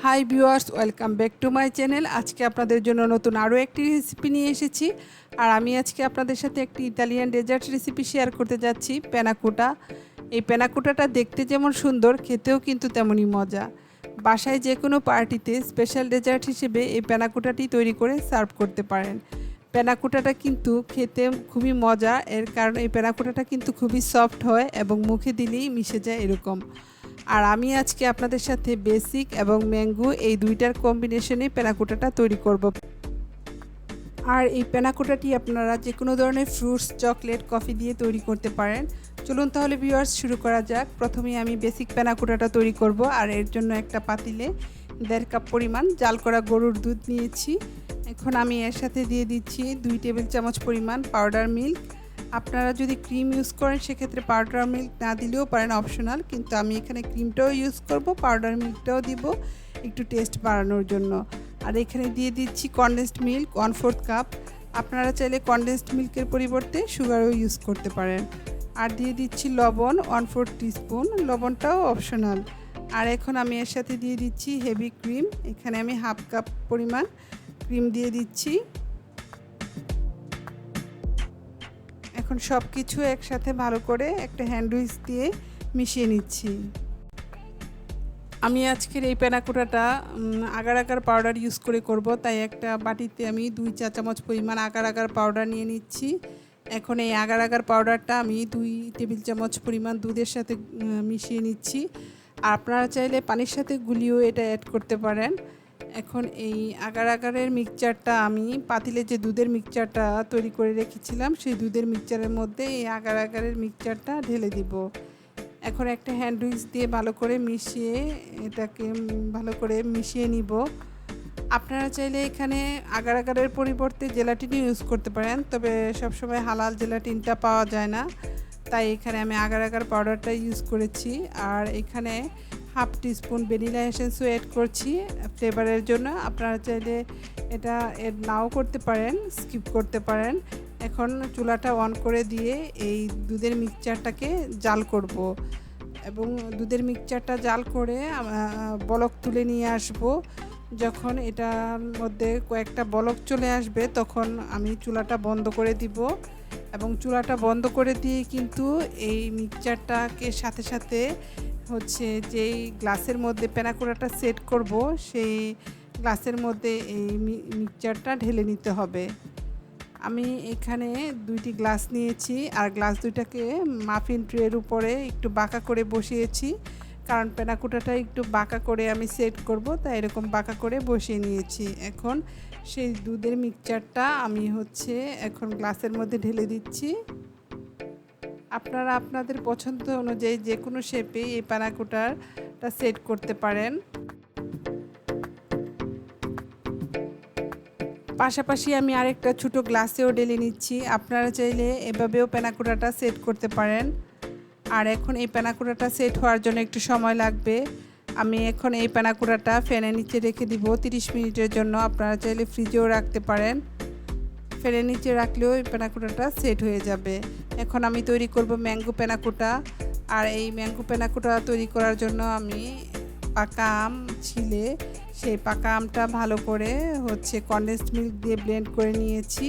Hi viewers, welcome back to my channel. আজকে আপনাদের জন্য নতুন আরও একটি রেসিপি নিয়ে এসেছি। আর আমি আজকে আপনাদের সাথে একটি ইতালিয়ান ডেজার্ট রেসিপি শেয়ার করতে যাচ্ছি, প্যানাকোটা। এই প্যানাকোটাটা দেখতে যেমন সুন্দর, খেতেও কিন্তু তেমনই মজা। বাসায় যে কোনো পার্টিতে স্পেশাল ডেজার্ট হিসেবে এই প্যানাকোটাটি তৈরি করে সার্ভ করতে পারেন। প্যানাকোটাটা কিন্তু খেতে খুবই মজা, এর কারণ এই প্যানাকোটাটা কিন্তু খুবই সফট হয় এবং মুখে দিলেই মিশে যায় এরকম। আর আমি আজকে আপনাদের সাথে বেসিক এবং ম্যাঙ্গো এই দুইটার কম্বিনেশনে প্যানাকোটাটা তৈরি করব। আর এই প্যানাকোটাটি আপনারা যে কোনো ধরনের ফ্রুটস, চকলেট, কফি দিয়ে তৈরি করতে পারেন। চলুন তাহলে ভিউয়ার্স শুরু করা যাক। প্রথমেই আমি বেসিক প্যানাকোটাটা তৈরি করব। আর এর জন্য একটা পাতিলে 1.5 কাপ পরিমাণ জাল করা গরুর দুধ নিয়েছি। এখন আমি এর সাথে দিয়ে দিচ্ছি 2 টেবিল চামচ পরিমাণ পাউডার মিল্ক। আপনারা যদি ক্রিম ইউজ করেন সেক্ষেত্রে পাউডার মিল্ক না দিলেও পারেন, অপশনাল। কিন্তু আমি এখানে ক্রিমটাও ইউজ করব, পাউডার মিল্কটাও দিব একটু টেস্ট বাড়ানোর জন্য। আর এখানে দিয়ে দিচ্ছি কনডেন্সড মিল্ক 1/4 কাপ। আপনারা চাইলে কনডেন্সড মিল্কের পরিবর্তে সুগারও ইউজ করতে পারেন। আর দিয়ে দিচ্ছি লবণ 1/4 টিস্পুন, লবণটাও অপশনাল। আর এখন আমি এর সাথে দিয়ে দিচ্ছি হেভি ক্রিম। এখানে আমি 1/2 কাপ পরিমাণ ক্রিম দিয়ে দিচ্ছি। এখন সব কিছু একসাথে ভালো করে একটা হ্যান্ড উইস্ক দিয়ে মিশিয়ে নিচ্ছি। আমি আজকের এই প্যানাকোটাটা আগার আগার পাউডার ইউজ করে করব, তাই একটা বাটিতে আমি 2 চা চামচ পরিমাণ আগার আগার পাউডার নিয়ে নিচ্ছি। এখন এই আগার আগার পাউডারটা আমি 2 টেবিল চামচ পরিমাণ দুধের সাথে মিশিয়ে নিচ্ছি। আর আপনারা চাইলে পানির সাথে গুলিয়েও এটা অ্যাড করতে পারেন। এখন এই আগার আগারের মিক্সচারটা আমি পাতিলে যে দুধের মিক্সচারটা তৈরি করে রেখেছিলাম সেই দুধের মিক্সচারের মধ্যে এই আগার আগারের মিক্সচারটা ঢেলে দিব। এখন একটা হ্যান্ড উইস্ক দিয়ে ভালো করে মিশিয়ে এটাকে ভালো করে মিশিয়ে নিব। আপনারা চাইলে এখানে আগার আগারের পরিবর্তে জেলাটিনও ইউজ করতে পারেন, তবে সবসময় হালাল জেলাটিনটা পাওয়া যায় না, তাই এখানে আমি আগার আগার পাউডারটা ইউজ করেছি। আর এখানে 1/2 টিস্পুন ভ্যানিলা এসেন্সও অ্যাড করছি ফ্লেভারের জন্য। আপনারা চাইলে এটা অ্যাড নাও করতে পারেন, স্কিপ করতে পারেন। এখন চুলাটা অন করে দিয়ে এই দুধের মিক্সচারটাকে জাল করব এবং দুধের মিক্সচারটা জাল করে বলক তুলে নিয়ে আসব। যখন এটার মধ্যে কয়েকটা বলক চলে আসবে তখন আমি চুলাটা বন্ধ করে দিব এবং চুলাটা বন্ধ করে দিয়ে কিন্তু এই মিক্সচারটাকে সাথে সাথে যেই গ্লাসের মধ্যে প্যানাকোটাটা সেট করব সেই গ্লাসের মধ্যে এই মিক্সচারটা ঢেলে নিতে হবে। আমি এখানে 2টি গ্লাস নিয়েছি আর গ্লাস দুইটাকে মাফিন ট্রের উপরে একটু বাঁকা করে বসিয়েছি, কারণ প্যানাকোটাটা একটু বাঁকা করে আমি সেট করব, তাই এরকম বাঁকা করে বসিয়ে নিয়েছি। এখন সেই দুধের মিক্সচারটা আমি এখন গ্লাসের মধ্যে ঢেলে দিচ্ছি। আপনারা আপনাদের পছন্দ অনুযায়ী যে কোনো শেপে এই প্যানাকোটাটা সেট করতে পারেন। পাশাপাশি আমি আরেকটা ছোটো গ্লাসেও ঢেলে নিচ্ছি। আপনারা চাইলে এভাবেও প্যানাকোটাটা সেট করতে পারেন। আর এখন এই প্যানাকোটাটা সেট হওয়ার জন্য একটু সময় লাগবে। আমি এখন এই প্যানাকোটাটা ফ্যানের নিচে রেখে দিব 30 মিনিটের জন্য। আপনারা চাইলে ফ্রিজেও রাখতে পারেন, ফ্যানের নিচে রাখলেও এই প্যানাকোটাটা সেট হয়ে যাবে। এখন আমি তৈরি করব ম্যাঙ্গো প্যানাকোটা। আর এই ম্যাঙ্গো প্যানাকোটা তৈরি করার জন্য আমি পাকা আম ছিলে সেই পাকা আমটা ভালো করে কনডেন্সড মিল্ক দিয়ে ব্লেন্ড করে নিয়েছি।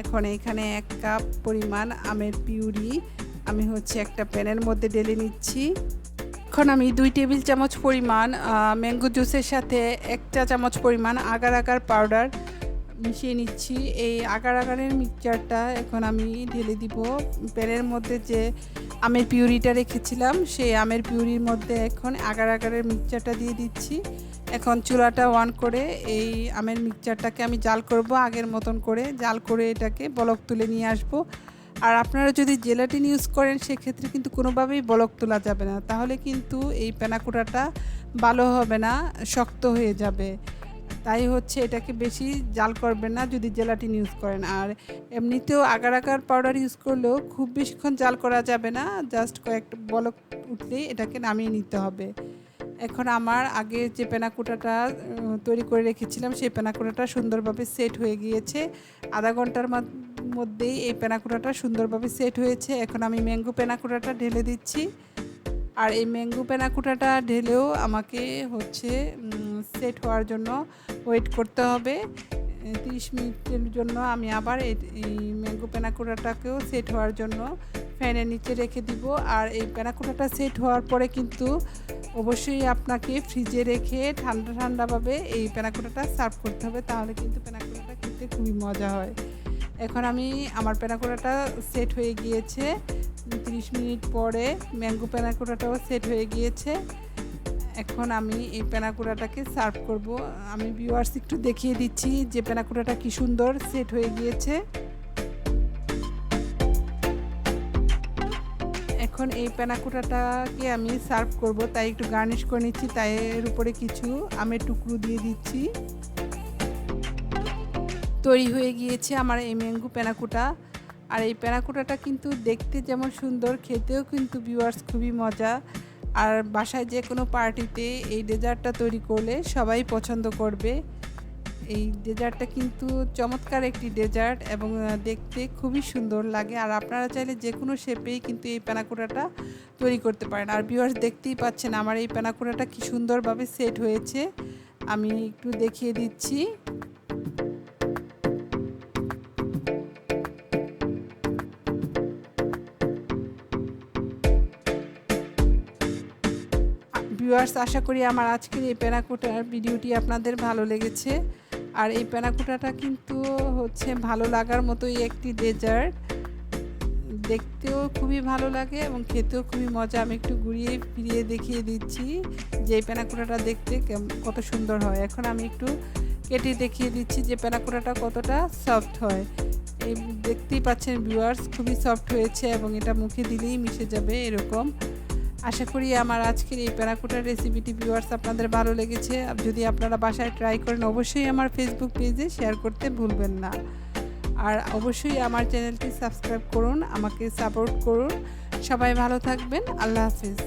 এখন এখানে 1 কাপ পরিমাণ আমের পিউরি আমি একটা প্যানের মধ্যে ঢেলে নিচ্ছি। এখন আমি 2 টেবিল চামচ পরিমাণ ম্যাঙ্গো জুসের সাথে 1 চা চামচ পরিমাণ আগার আগার পাউডার মিশিয়ে নিচ্ছি। এই আগার আগারের মিক্সচারটা এখন আমি ঢেলে দিব প্যানের মধ্যে। যে আমের পিউরিটা রেখেছিলাম সেই আমের পিউরির মধ্যে এখন আগার আগারের মিক্সচারটা দিয়ে দিচ্ছি। এখন চুলাটা অন করে এই আমের মিক্সচারটাকে আমি জাল করব, আগের মতন করে জাল করে এটাকে বলক তুলে নিয়ে আসব। আর আপনারা যদি জেলাটিন ইউজ করেন সেক্ষেত্রে কিন্তু কোনোভাবেই বলক তোলা যাবে না, তাহলে কিন্তু এই প্যানাকোটাটা ভালো হবে না, শক্ত হয়ে যাবে। তাই এটাকে বেশি জাল করবেন না যদি জেলাটিন ইউজ করেন। আর এমনিতেও আগার আগার পাউডার ইউজ করলেও খুব বেশিক্ষণ জাল করা যাবে না, জাস্ট কয়েকটা বলক উঠলেই এটাকে নামিয়ে নিতে হবে। এখন আমার আগে যে প্যানাকোটাটা তৈরি করে রেখেছিলাম সেই প্যানাকোটাটা সুন্দরভাবে সেট হয়ে গিয়েছে। আধা ঘন্টার মধ্যেই এই প্যানাকোটাটা সুন্দরভাবে সেট হয়েছে। এখন আমি ম্যাঙ্গো প্যানাকোটাটা ঢেলে দিচ্ছি। আর এই ম্যাঙ্গো প্যানাকোটাটা ঢেলেও আমাকে সেট হওয়ার জন্য ওয়েট করতে হবে। 30 মিনিটের জন্য আমি আবার এই ম্যাঙ্গো প্যানা কোটাটাকেও সেট হওয়ার জন্য ফ্যানের নিচে রেখে দিব। আর এই প্যানা কোটাটা সেট হওয়ার পরে কিন্তু অবশ্যই আপনাকে ফ্রিজে রেখে ঠান্ডাভাবে এই প্যানা কোটাটা সার্ভ করতে হবে, তাহলে কিন্তু প্যানা কোটাটা খেতে খুবই মজা হয়। এখন আমার প্যানা কোটাটা সেট হয়ে গিয়েছে। 30 মিনিট পরে ম্যাঙ্গো প্যানা কোটাটাও সেট হয়ে গিয়েছে। এখন আমি এই প্যানা কোটাটাকে সার্ভ করব। আমি ভিউয়ার্স একটু দেখিয়ে দিচ্ছি যে প্যানা কোটাটা কি সুন্দর সেট হয়ে গিয়েছে। এখন এই প্যানা কোটাটাকে আমি সার্ভ করব, তাই একটু গার্নিশ করে নিচ্ছি, তাই এর উপরে কিছু আমের টুকরো দিয়ে দিচ্ছি। তৈরি হয়ে গিয়েছে আমার এই ম্যাঙ্গো প্যানা কোটা। আর এই প্যানা কোটাটা কিন্তু দেখতে যেমন সুন্দর, খেতেও কিন্তু ভিউয়ার্স খুবই মজা। আর বাসায় যে কোনো পার্টিতে এই ডেজার্টটা তৈরি করলে সবাই পছন্দ করবে। এই ডেজার্টটা কিন্তু চমৎকার একটি ডেজার্ট এবং দেখতে খুবই সুন্দর লাগে। আর আপনারা চাইলে যে কোনো শেপেই কিন্তু এই প্যানা কোটাটা তৈরি করতে পারেন। আর ভিউয়ার্স দেখতেই পাচ্ছেন আমার এই প্যানা কোটাটা কি সুন্দরভাবে সেট হয়েছে, আমি একটু দেখিয়ে দিচ্ছি। ভিউয়ার্স, আশা করি আমার আজকের এই প্যানা কোটার ভিডিওটি আপনাদের ভালো লেগেছে। আর এই প্যানা কোটাটা কিন্তু হচ্ছে ভালো লাগার মতোই একটি ডেজার্ট, দেখতেও খুবই ভালো লাগে এবং খেতেও খুবই মজা। আমি একটু ঘুরিয়ে ফিরিয়ে দেখিয়ে দিচ্ছি যে এই প্যানা কোটাটা দেখতে কত সুন্দর হয়। এখন আমি একটু কেটে দেখিয়ে দিচ্ছি যে প্যানা কোটাটা কতটা সফট হয়। এই দেখতেই পাচ্ছেন ভিউয়ার্স, খুবই সফট হয়েছে এবং এটা মুখে দিলেই মিশে যাবে এরকম। আশা করি আমার আজকের এই প্যানা কোটার রেসিপিটি ভিউয়ার্স আপনাদের ভালো লেগেছে। যদি আপনারা বাসায় ট্রাই করেন অবশ্যই আমার ফেসবুক পেজে শেয়ার করতে ভুলবেন না। আর অবশ্যই আমার চ্যানেলটি সাবস্ক্রাইব করুন, আমাকে সাপোর্ট করুন। সবাই ভালো থাকবেন। আল্লাহ হাফেজ।